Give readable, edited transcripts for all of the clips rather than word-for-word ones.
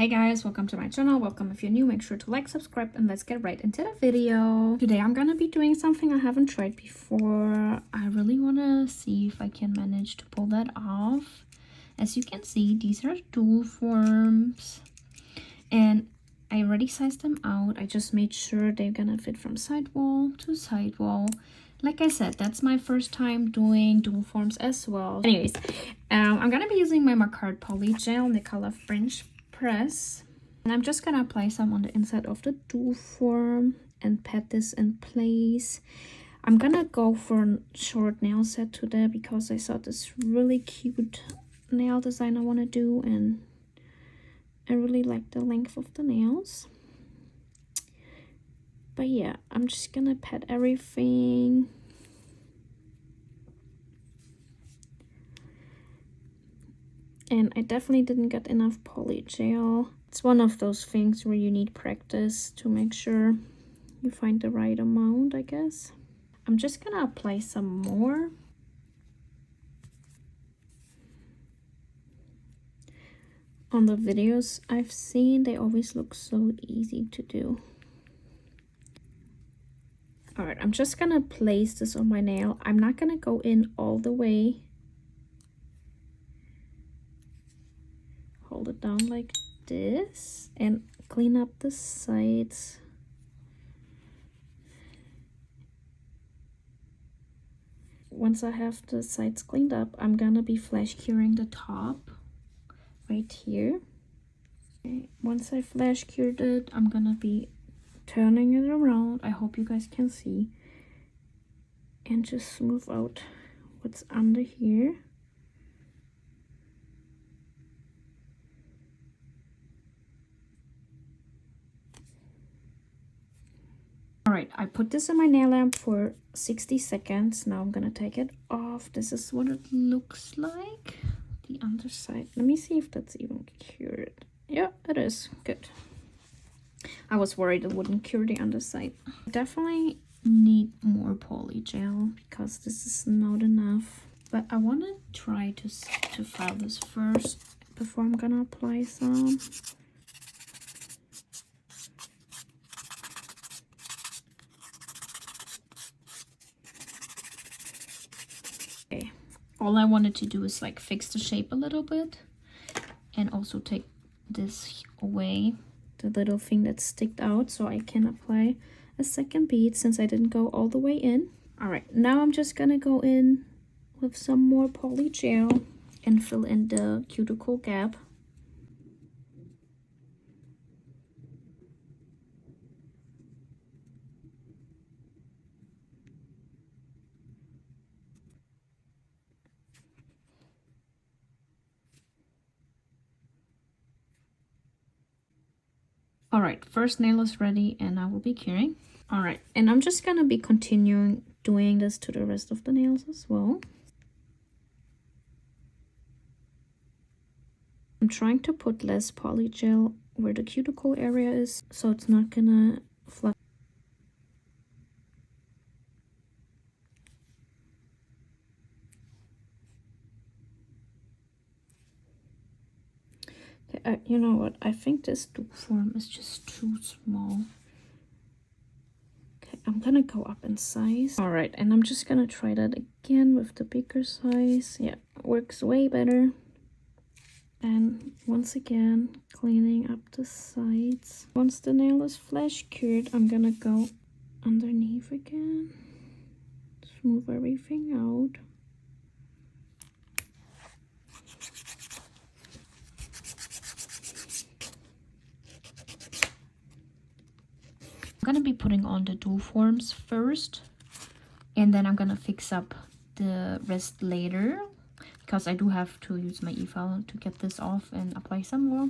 Hey guys, welcome to my channel. Welcome if you're new. Make sure to like, subscribe, and let's get right into the video. Today I'm gonna be doing something I haven't tried before. I really want to see if I can manage to pull that off. As you can see, these are dual forms and I already sized them out. I just made sure they're gonna fit from side wall to side wall. Like I said, that's my first time doing dual forms as well. Anyways, I'm gonna be using my Markart Polygel in the color French Press, and I'm just gonna apply some on the inside of the dual form and pat this in place. I'm gonna go for a short nail set today because I saw this really cute nail design I want to do, and I really like the length of the nails. But yeah, I'm just gonna pat everything. And I definitely didn't get enough polygel. It's one of those things where you need practice to make sure you find the right amount, I guess. I'm just gonna apply some more. On the videos I've seen, they always look so easy to do. Alright, I'm just gonna place this on my nail. I'm not gonna go in all the way. Hold it down like this and clean up the sides. Once I have the sides cleaned up, I'm gonna be flash curing the top right here. Okay. Once I flash cured it, I'm gonna be turning it around. I hope you guys can see, and just smooth out what's under here. Alright, I put this in my nail lamp for 60 seconds. Now I'm gonna take it off. This is what it looks like. The underside. Let me see if that's even cured. Yeah, it is. Good. I was worried it wouldn't cure the underside. Definitely need more polygel because this is not enough. But I want to try to file this first before I'm gonna apply some. Okay, all I wanted to do is like fix the shape a little bit and also take this away, the little thing that sticked out, so I can apply a second bead since I didn't go all the way in. All right, now I'm just gonna go in with some more polygel and fill in the cuticle gap. All right, first nail is ready and I will be curing. All right, and I'm just gonna be continuing doing this to the rest of the nails as well. I'm trying to put less polygel where the cuticle area is, so it's not gonna fluff. Okay, you know what? I think this dual form is just too small. Okay, I'm gonna go up in size. All right, and I'm just gonna try that again with the bigger size. Yeah, works way better. And once again, cleaning up the sides. Once the nail is flash cured, I'm gonna go underneath again. Smooth everything out. I'm gonna be putting on the dual forms first, and then I'm gonna fix up the rest later, because I do have to use my e-file to get this off and apply some more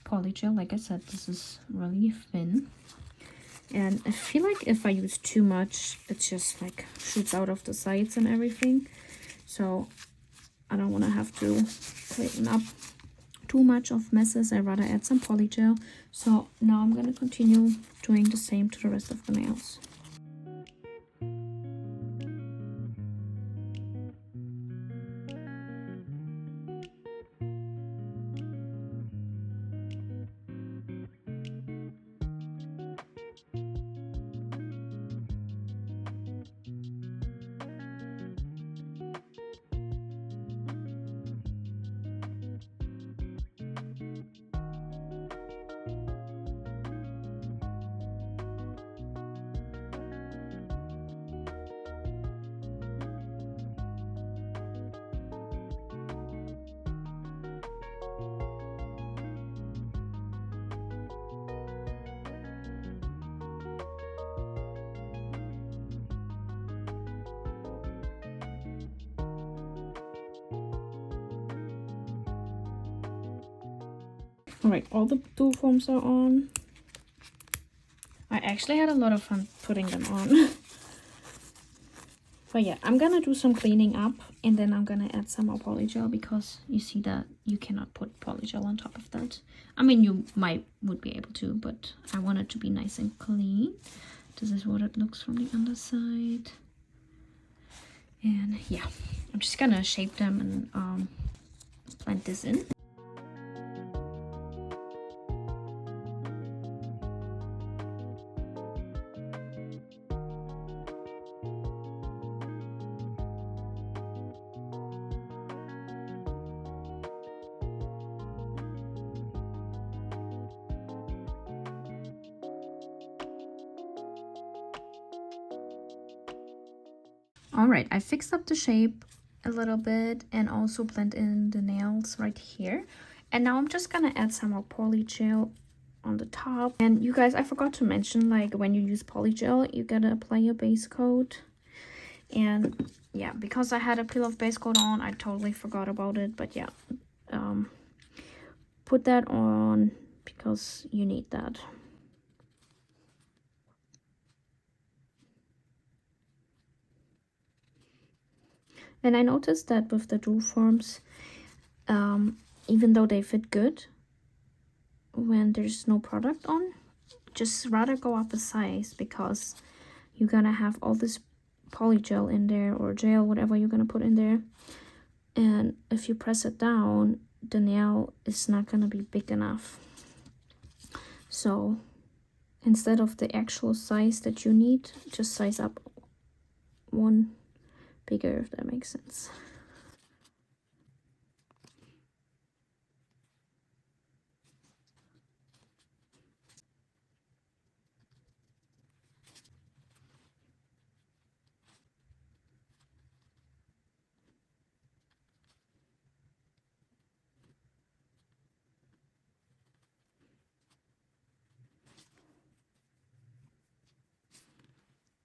polygel. Like I said, this is really thin, and I feel like if I use too much, it just like shoots out of the sides and everything, so I don't want to have to clean up too much of messes. I'd rather add some polygel. So now I'm gonna continue doing the same to the rest of the nails. All right, all the dual forms are on. I actually had a lot of fun putting them on. But yeah, I'm gonna do some cleaning up and then I'm gonna add some more polygel because you see that you cannot put polygel on top of that. I mean, you would be able to, but I want it to be nice and clean. This is what it looks from the underside. And yeah, I'm just gonna shape them and blend this in. All right, I fixed up the shape a little bit and also blend in the nails right here. And now I'm just gonna add some more polygel on the top. And you guys, I forgot to mention, like when you use polygel, you gotta apply your base coat. And yeah, because I had a peel of base coat on, I totally forgot about it. But yeah, put that on because you need that. And I noticed that with the dual forms, even though they fit good, when there's no product on, just rather go up a size because you're gonna have all this polygel in there or gel, whatever you're gonna put in there. And if you press it down, the nail is not gonna be big enough. So instead of the actual size that you need, just size up one bigger, if that makes sense.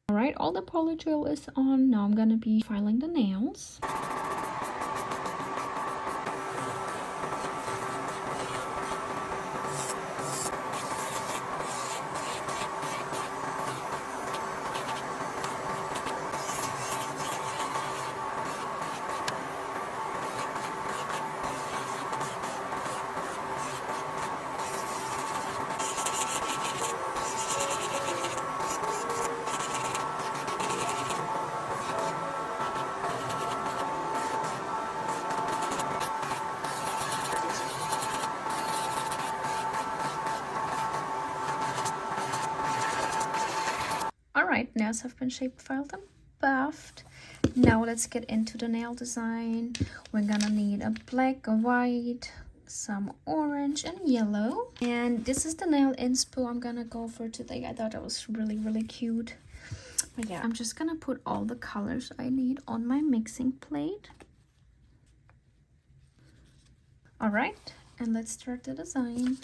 All right, all the polygel is on. Now I'm gonna be filing the nails. Alright, nails have been shaped, filed, and buffed. Now let's get into the nail design. We're gonna need a black, a white, some orange, and yellow. And this is the nail inspo I'm gonna go for today. I thought it was really cute. But yeah, I'm just gonna put all the colors I need on my mixing plate. Alright, and let's start the design.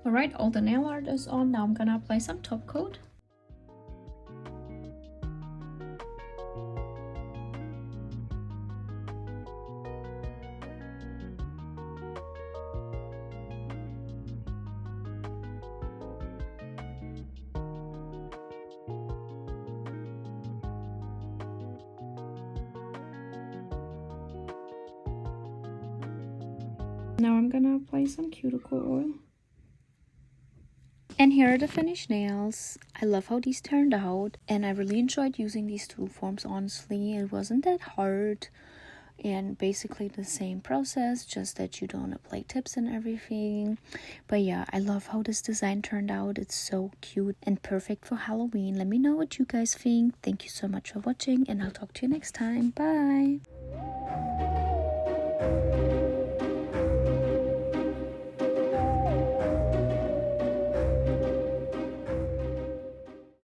Alright, all the nail art is on. Now I'm gonna apply some top coat. Now I'm gonna apply some cuticle oil. And here are the finished nails. I love how these turned out, and I really enjoyed using these tool forms. Honestly, it wasn't that hard, and basically the same process, just that you don't apply tips and everything. But yeah, I love how this design turned out. It's so cute and perfect for Halloween. Let me know what you guys think. Thank you so much for watching, and I'll talk to you next time. Bye.